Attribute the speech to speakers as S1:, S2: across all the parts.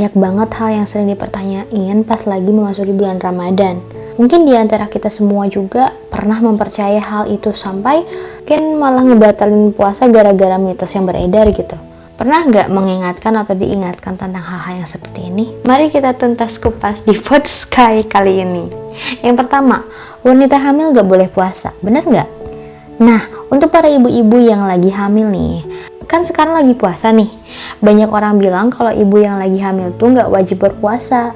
S1: Banyak banget hal yang sering dipertanyain pas lagi memasuki bulan Ramadan. Mungkin di antara kita semua juga pernah mempercayai hal itu sampai mungkin malah ngebatalin puasa gara-gara mitos yang beredar gitu. Pernah nggak mengingatkan atau diingatkan tentang hal-hal yang seperti ini? Mari kita tuntas kupas di Podsky kali ini. Yang pertama, wanita hamil nggak boleh puasa, bener nggak? Nah, untuk para ibu-ibu yang lagi hamil nih, kan sekarang lagi puasa nih. Banyak orang bilang kalau ibu yang lagi hamil tuh nggak wajib berpuasa.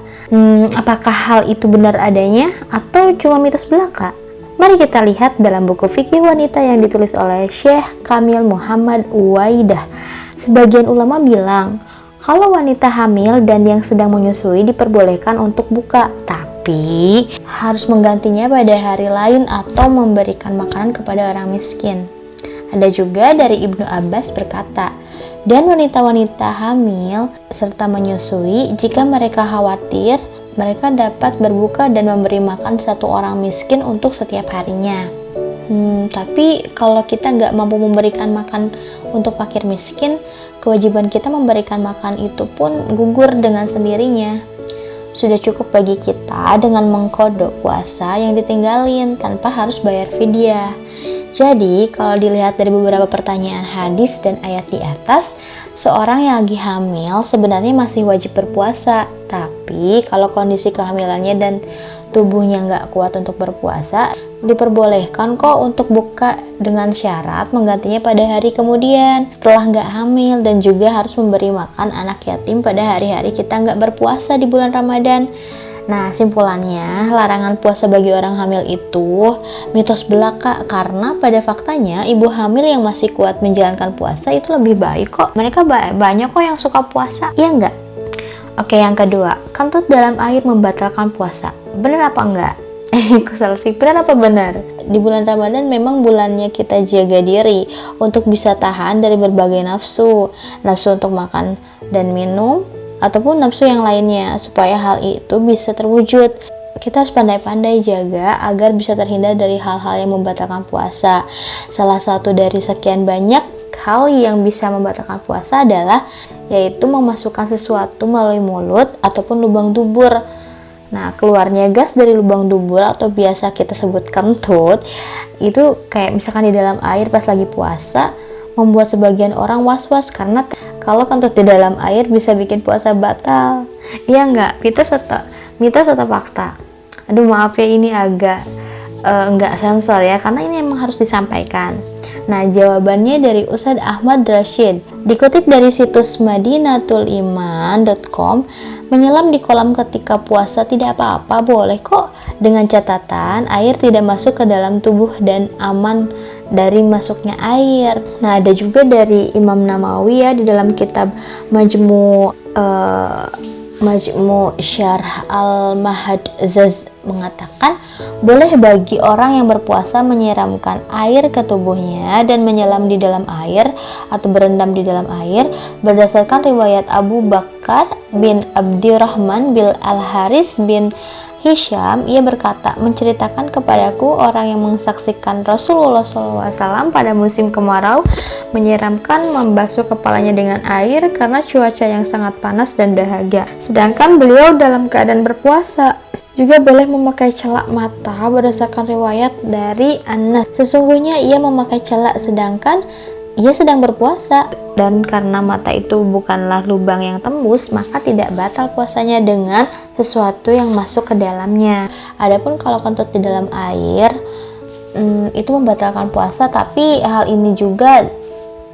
S1: Apakah hal itu benar adanya atau cuma mitos belaka? Mari kita lihat dalam buku Fikih Wanita yang ditulis oleh Syekh Kamil Muhammad Uwaidah. Sebagian ulama bilang kalau wanita hamil dan yang sedang menyusui diperbolehkan untuk buka, tapi harus menggantinya pada hari lain atau memberikan makanan kepada orang miskin. Ada juga dari Ibnu Abbas berkata, dan wanita-wanita hamil serta menyusui jika mereka khawatir, mereka dapat berbuka dan memberi makan satu orang miskin untuk setiap harinya. Tapi kalau kita nggak mampu memberikan makan untuk fakir miskin, kewajiban kita memberikan makan itu pun gugur dengan sendirinya. Sudah cukup bagi kita dengan mengkodok puasa yang ditinggalin tanpa harus bayar fidyah. Jadi, kalau dilihat dari beberapa pertanyaan hadis dan ayat di atas, seorang yang lagi hamil sebenarnya masih wajib berpuasa. Tapi, kalau kondisi kehamilannya dan tubuhnya nggak kuat untuk berpuasa, diperbolehkan kok untuk buka dengan syarat menggantinya pada hari kemudian setelah nggak hamil, dan juga harus memberi makan anak yatim pada hari-hari kita nggak berpuasa di bulan Ramadan. Nah, simpulannya, larangan puasa bagi orang hamil itu mitos belaka, karena pada faktanya ibu hamil yang masih kuat menjalankan puasa itu lebih baik kok. Mereka banyak kok yang suka puasa, iya nggak? Oke, yang kedua, kentut dalam air membatalkan puasa. Bener apa enggak? Selfie, bener apa benar? Di bulan Ramadan memang bulannya kita jaga diri untuk bisa tahan dari berbagai nafsu untuk makan dan minum, ataupun nafsu yang lainnya. Supaya hal itu bisa terwujud, kita harus pandai-pandai jaga agar bisa terhindar dari hal-hal yang membatalkan puasa. Salah satu dari sekian banyak hal yang bisa membatalkan puasa adalah yaitu memasukkan sesuatu melalui mulut ataupun lubang dubur. Nah, keluarnya gas dari lubang dubur atau biasa kita sebut kentut itu kayak misalkan di dalam air pas lagi puasa, membuat sebagian orang was-was karena kalau kentut di dalam air bisa bikin puasa batal. Iya nggak? Mitos atau fakta? Aduh, maaf ya, ini agak nggak sensor ya, karena ini emang harus disampaikan. Nah, jawabannya dari Ustadz Ahmad Rashid, dikutip dari situs madinatuliman.com, menyelam di kolam ketika puasa tidak apa-apa, boleh kok, dengan catatan air tidak masuk ke dalam tubuh dan aman dari masuknya air. Nah, ada juga dari Imam Nawawi ya, di dalam kitab Majmu' Syarh Al-Mahadzaz mengatakan, boleh bagi orang yang berpuasa menyiramkan air ke tubuhnya dan menyelam di dalam air atau berendam di dalam air. Berdasarkan riwayat Abu Bakar bin Abdirrahman bin Al-Haris bin Hisham, ia berkata, menceritakan kepadaku orang yang mensaksikan Rasulullah SAW pada musim kemarau menyiramkan membasuh kepalanya dengan air karena cuaca yang sangat panas dan dahaga, sedangkan beliau dalam keadaan berpuasa. Juga boleh memakai celak mata berdasarkan riwayat dari Anas. Sesungguhnya ia memakai celak sedangkan ia sedang berpuasa, dan karena mata itu bukanlah lubang yang tembus, maka tidak batal puasanya dengan sesuatu yang masuk ke dalamnya. Adapun kalau kentut di dalam air, itu membatalkan puasa, tapi hal ini juga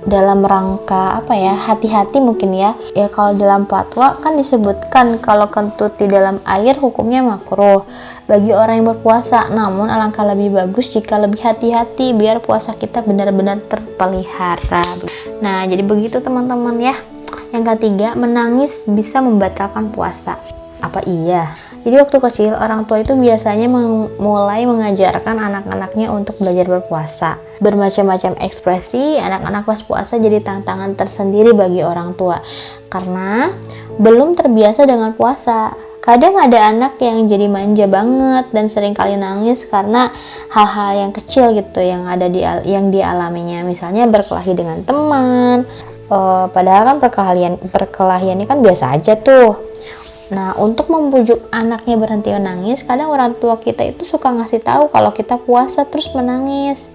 S1: dalam rangka hati-hati mungkin ya. Kalau dalam fatwa kan disebutkan kalau kentut di dalam air hukumnya makruh bagi orang yang berpuasa, namun alangkah lebih bagus jika lebih hati-hati biar puasa kita benar-benar terpelihara. Nah, jadi begitu teman-teman ya. Yang ketiga, menangis bisa membatalkan puasa. Apa iya? Jadi waktu kecil orang tua itu biasanya mulai mengajarkan anak-anaknya untuk belajar berpuasa. Bermacam-macam ekspresi anak-anak pas puasa jadi tantangan tersendiri bagi orang tua karena belum terbiasa dengan puasa. Kadang ada anak yang jadi manja banget dan sering kali nangis karena hal-hal yang kecil gitu yang yang dialaminya. Misalnya berkelahi dengan teman. Padahal kan perkelahiannya kan biasa aja tuh. Nah, untuk membujuk anaknya berhenti menangis, kadang orang tua kita itu suka ngasih tahu kalau kita puasa terus menangis,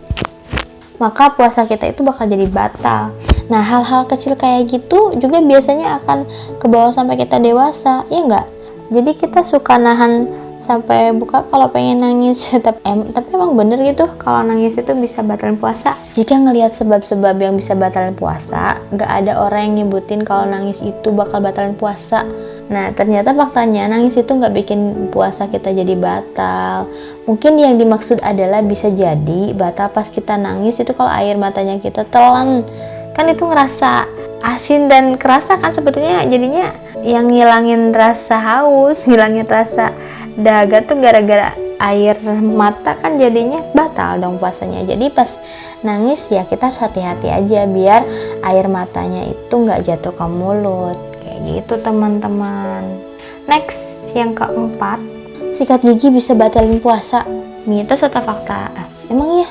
S1: maka puasa kita itu bakal jadi batal. Nah, hal-hal kecil kayak gitu juga biasanya akan ke bawah sampai kita dewasa, ya enggak? Jadi kita suka nahan sampai buka kalau pengen nangis. Tapi emang bener gitu kalau nangis itu bisa batalin puasa. Jika ngelihat sebab-sebab yang bisa batalin puasa, nggak ada orang yang nyebutin kalau nangis itu bakal batalin puasa. Nah, ternyata faktanya nangis itu nggak bikin puasa kita jadi batal. Mungkin yang dimaksud adalah bisa jadi batal pas kita nangis itu kalau air matanya kita telan. Kan itu ngerasa asin dan kerasa kan sebetulnya, jadinya yang ngilangin rasa haus, ngilangin rasa dahaga tuh gara-gara air mata, kan jadinya batal dong puasanya. Jadi pas nangis ya kita harus hati-hati aja biar air matanya itu nggak jatuh ke mulut kayak gitu teman-teman. Next, yang keempat, sikat gigi bisa batalin puasa, mitos atau fakta? Emang ya?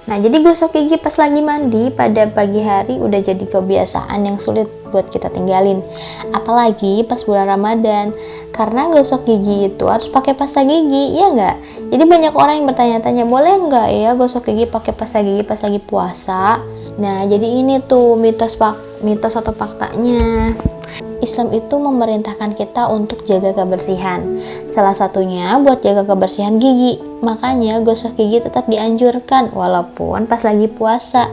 S1: Nah, jadi gosok gigi pas lagi mandi pada pagi hari udah jadi kebiasaan yang sulit buat kita tinggalin. Apalagi pas bulan Ramadan, karena gosok gigi itu harus pakai pasta gigi, ya nggak? Jadi banyak orang yang bertanya-tanya, boleh nggak ya gosok gigi pakai pasta gigi pas lagi puasa? Nah, jadi ini tuh mitos atau faktanya. Islam itu memerintahkan kita untuk jaga kebersihan. Salah satunya buat jaga kebersihan gigi. Makanya gosok gigi tetap dianjurkan walaupun pas lagi puasa.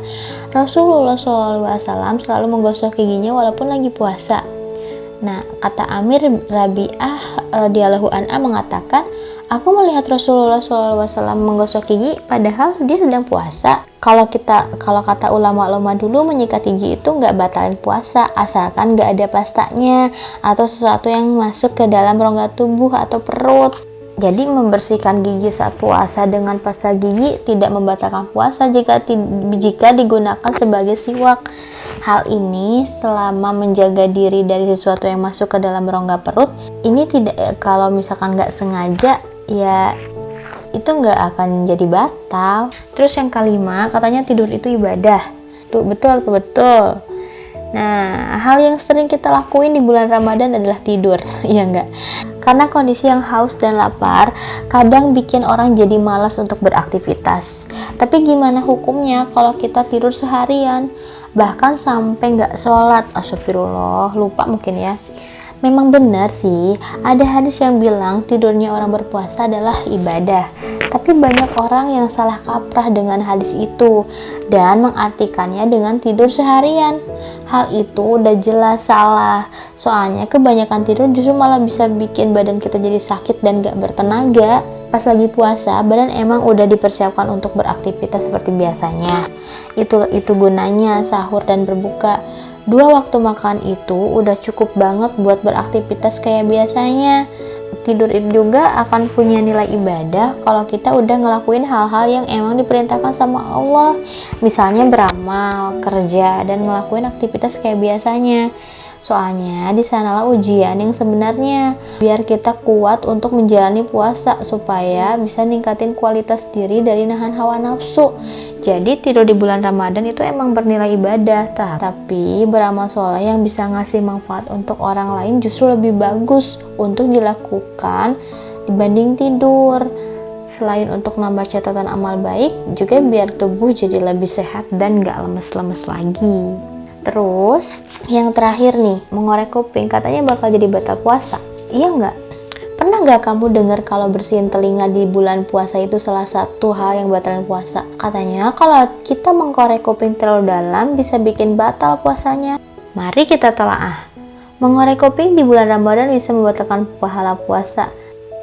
S1: Rasulullah SAW selalu menggosok giginya walaupun lagi puasa. Nah, kata Amir Rabi'ah radhiyallahu anha mengatakan, aku melihat Rasulullah SAW menggosok gigi padahal dia sedang puasa. Kalau kata ulama-ulama dulu, menyikat gigi itu nggak batalin puasa asalkan nggak ada pastanya atau sesuatu yang masuk ke dalam rongga tubuh atau perut. Jadi membersihkan gigi saat puasa dengan pasta gigi tidak membatalkan puasa jika digunakan sebagai siwak. Hal ini selama menjaga diri dari sesuatu yang masuk ke dalam rongga perut. Ini tidak, kalau misalkan nggak sengaja ya itu nggak akan jadi batal. Terus yang kelima, katanya tidur itu ibadah. Tuh betul. Nah, hal yang sering kita lakuin di bulan Ramadan adalah tidur, iya nggak? Karena kondisi yang haus dan lapar kadang bikin orang jadi malas untuk beraktivitas. Tapi gimana hukumnya kalau kita tidur seharian, bahkan sampai nggak sholat? Astagfirullah, lupa mungkin ya. Memang benar sih, ada hadis yang bilang tidurnya orang berpuasa adalah ibadah. Tapi banyak orang yang salah kaprah dengan hadis itu dan mengartikannya dengan tidur seharian. Hal itu udah jelas salah. Soalnya kebanyakan tidur justru malah bisa bikin badan kita jadi sakit dan gak bertenaga. Pas lagi puasa, badan emang udah dipersiapkan untuk beraktivitas seperti biasanya. Itu gunanya sahur dan berbuka. 2 waktu makan itu udah cukup banget buat beraktivitas kayak biasanya. Tidur itu juga akan punya nilai ibadah kalau kita udah ngelakuin hal-hal yang emang diperintahkan sama Allah. Misalnya beramal, kerja, dan ngelakuin aktivitas kayak biasanya. Soalnya di sanalah ujian yang sebenarnya, biar kita kuat untuk menjalani puasa supaya bisa ningkatin kualitas diri dari nahan hawa nafsu. Jadi tidur di bulan Ramadan itu emang bernilai ibadah, tapi beramal soleh yang bisa ngasih manfaat untuk orang lain justru lebih bagus untuk dilakukan dibanding tidur. Selain untuk nambah catatan amal baik, juga biar tubuh jadi lebih sehat dan gak lemes-lemes lagi. Terus yang terakhir nih, mengorek kuping katanya bakal jadi batal puasa. Iya nggak? Pernah nggak kamu dengar kalau bersihin telinga di bulan puasa itu salah satu hal yang batalin puasa? Katanya kalau kita mengkorek kuping terlalu dalam bisa bikin batal puasanya. Mari kita telaah. Mengorek kuping di bulan Ramadan bisa membatalkan pahala puasa.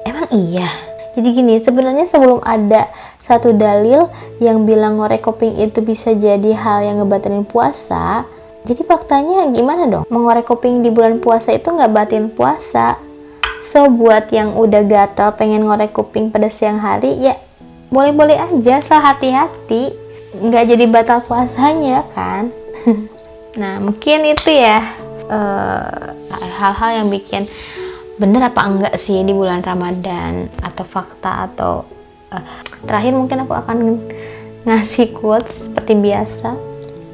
S1: Emang iya? Jadi gini, sebenarnya sebelum ada satu dalil yang bilang ngorek kuping itu bisa jadi hal yang ngebatalin puasa, jadi faktanya gimana dong? Mengorek kuping di bulan puasa itu nggak batin puasa. So buat yang udah gatal pengen ngorek kuping pada siang hari, ya boleh-boleh aja, asal hati-hati, nggak jadi batal puasanya kan. Nah mungkin itu ya hal-hal yang bikin bener apa enggak sih di bulan Ramadan, atau fakta, atau terakhir mungkin aku akan ngasih quotes seperti biasa.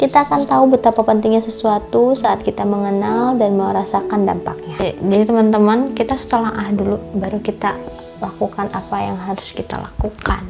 S1: Kita akan tahu betapa pentingnya sesuatu saat kita mengenal dan merasakan dampaknya. Jadi teman-teman, kita setelah dulu baru kita lakukan apa yang harus kita lakukan.